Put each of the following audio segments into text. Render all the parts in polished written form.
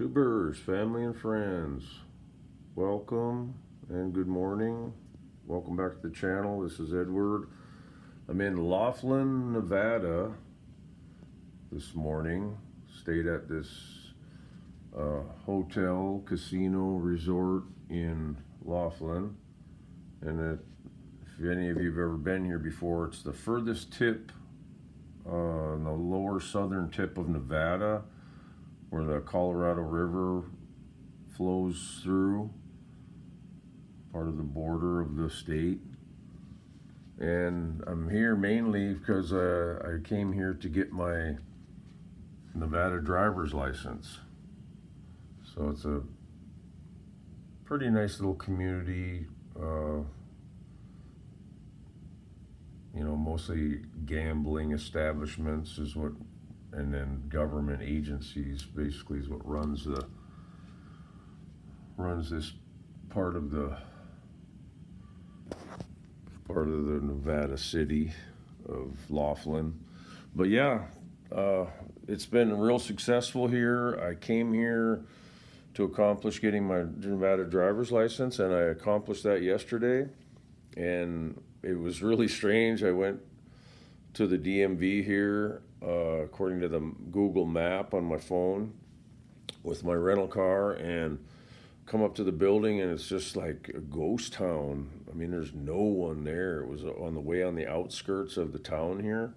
YouTubers, family and friends, welcome and good morning. Welcome back to the channel. This is Edward. I'm in Laughlin, Nevada this morning. Stayed at this hotel, casino, resort in Laughlin. And if any of you have ever been here before, it's the furthest tip, the lower southern tip of Nevada, where the Colorado River flows through, part of the border of the state. And I'm here mainly because I came here to get my Nevada driver's license. So it's a pretty nice little community, mostly gambling establishments is what, and then government agencies basically is what runs this part of the Nevada city of Laughlin. But yeah, it's been real successful here. I came here to accomplish getting my Nevada driver's license, and I accomplished that yesterday. And it was really strange. I went to the DMV here, according to the Google map on my phone, with my rental car, and come up to the building, and it's just like a ghost town. I mean, there's no one there. It was on the outskirts of the town here.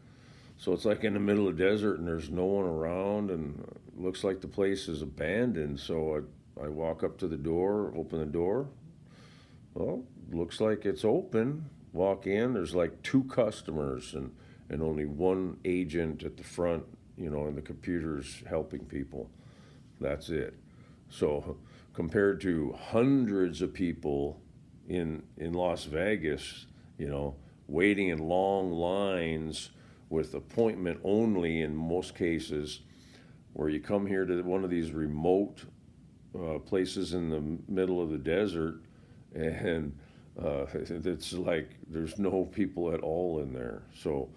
So it's like in the middle of the desert, and there's no one around, and it looks like the place is abandoned. So I walk up to the door, open the door. Well, looks like it's open. Walk in, there's like two customers and only one agent at the front, and the computers helping people. That's it. So compared to hundreds of people in Las Vegas, waiting in long lines with appointment only in most cases, where you come here to one of these remote places in the middle of the desert, and it's like there's no people at all in there. So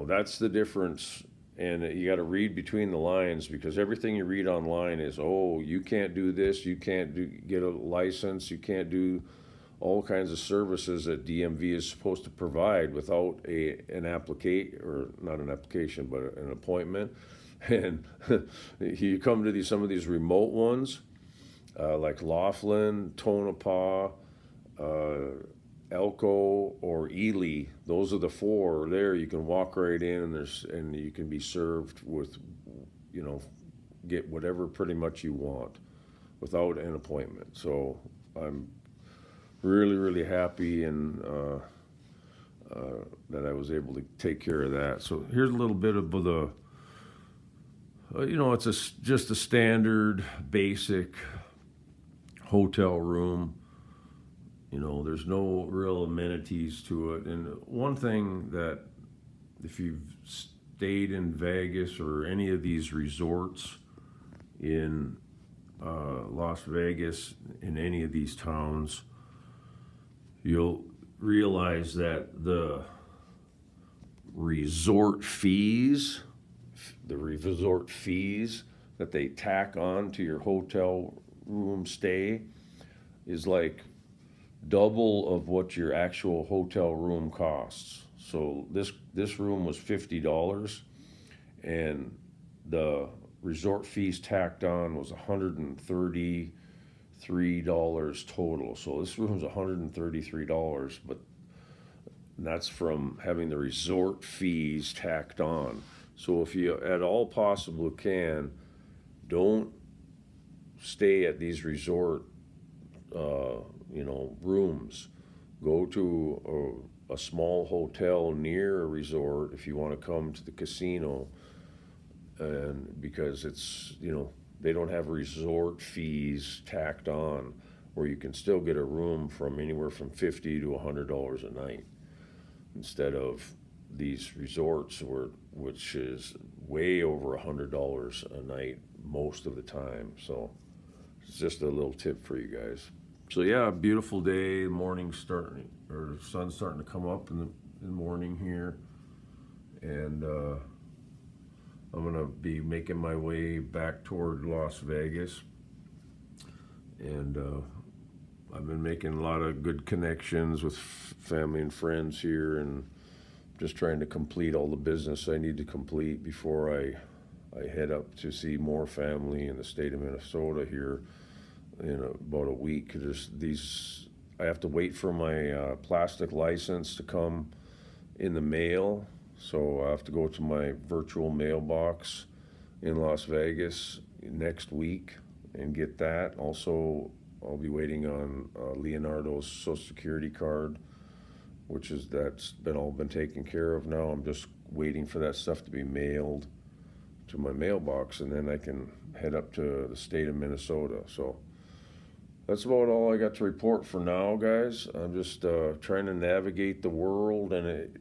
that's the difference. And you got to read between the lines, because everything you read online is, oh, you can't do this, you can't get a license, you can't do all kinds of services that DMV is supposed to provide without an application, or not an application, but an appointment. And you come to some of these remote ones, like Laughlin, Tonopah, Elko, or Ely. Those are the four there. You can walk right in, and you can be served with, get whatever pretty much you want without an appointment. So I'm really, really happy and that I was able to take care of that. So here's a little bit of the, it's just a standard, basic hotel room. There's no real amenities to it. And one thing that, if you've stayed in Vegas or any of these resorts in Las Vegas, in any of these towns, you'll realize that the resort fees that they tack on to your hotel room stay is like double of what your actual hotel room costs. So this room was $50, and the resort fees tacked on was $133 total. So this room was $133, but that's from having the resort fees tacked on. So if you at all possible can, don't stay at these resort rooms. Go to a small hotel near a resort if you want to come to the casino, and because it's, they don't have resort fees tacked on, where you can still get a room from anywhere from $50 to $100 a night, instead of these resorts which is way over $100 a night most of the time. So it's just a little tip for you guys. So yeah, beautiful day. Morning's starting, or sun's starting to come up in the morning here, and I'm gonna be making my way back toward Las Vegas, and I've been making a lot of good connections with family and friends here, and just trying to complete all the business I need to complete before I head up to see more family in the state of Minnesota here in about a week. I have to wait for my plastic license to come in the mail, so I have to go to my virtual mailbox in Las Vegas next week and get that. Also, I'll be waiting on Leonardo's Social Security card, that's been taken care of now. I'm just waiting for that stuff to be mailed to my mailbox, and then I can head up to the state of Minnesota. So that's about all I got to report for now, guys. I'm just trying to navigate the world, and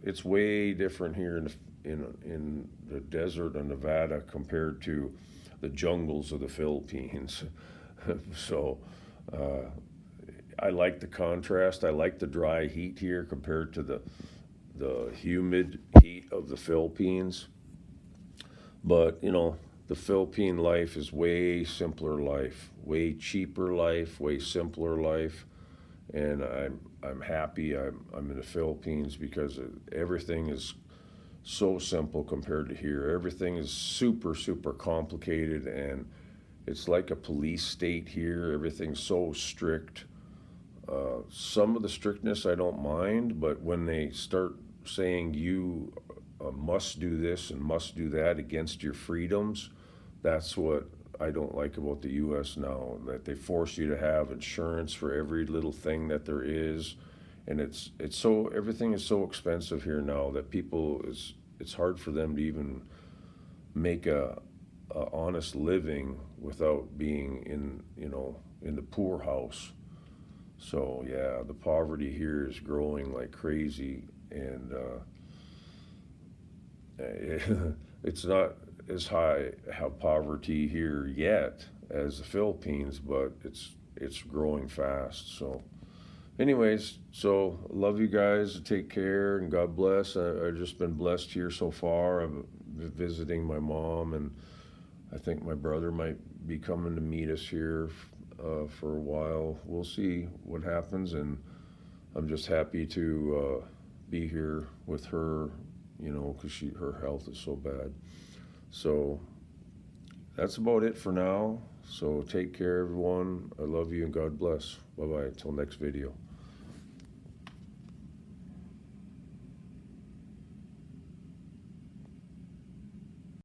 it's way different here in the desert of Nevada compared to the jungles of the Philippines. So I like the contrast. I like the dry heat here compared to the humid heat of the Philippines. But the Philippine life is way simpler life, way cheaper life, way simpler life, and I'm happy I'm in the Philippines because everything is so simple compared to here. Everything is super super complicated, and it's like a police state here. Everything's so strict. Some of the strictness I don't mind, but when they start saying you must do this and must do that against your freedoms, that's what I don't like about the U.S. now. That they force you to have insurance for every little thing that there is, and everything is so expensive here now that it's hard for them to even make a honest living without being in the poorhouse. So yeah, the poverty here is growing like crazy, and it's not as high how poverty here yet as the Philippines, but it's growing fast. So, anyways, so love you guys. Take care and God bless. I've just been blessed here so far. I'm visiting my mom, and I think my brother might be coming to meet us here for a while. We'll see what happens, and I'm just happy to be here with her, because her health is so bad. So that's about it for now. So take care, everyone. I love you and God bless. Bye bye. Until next video.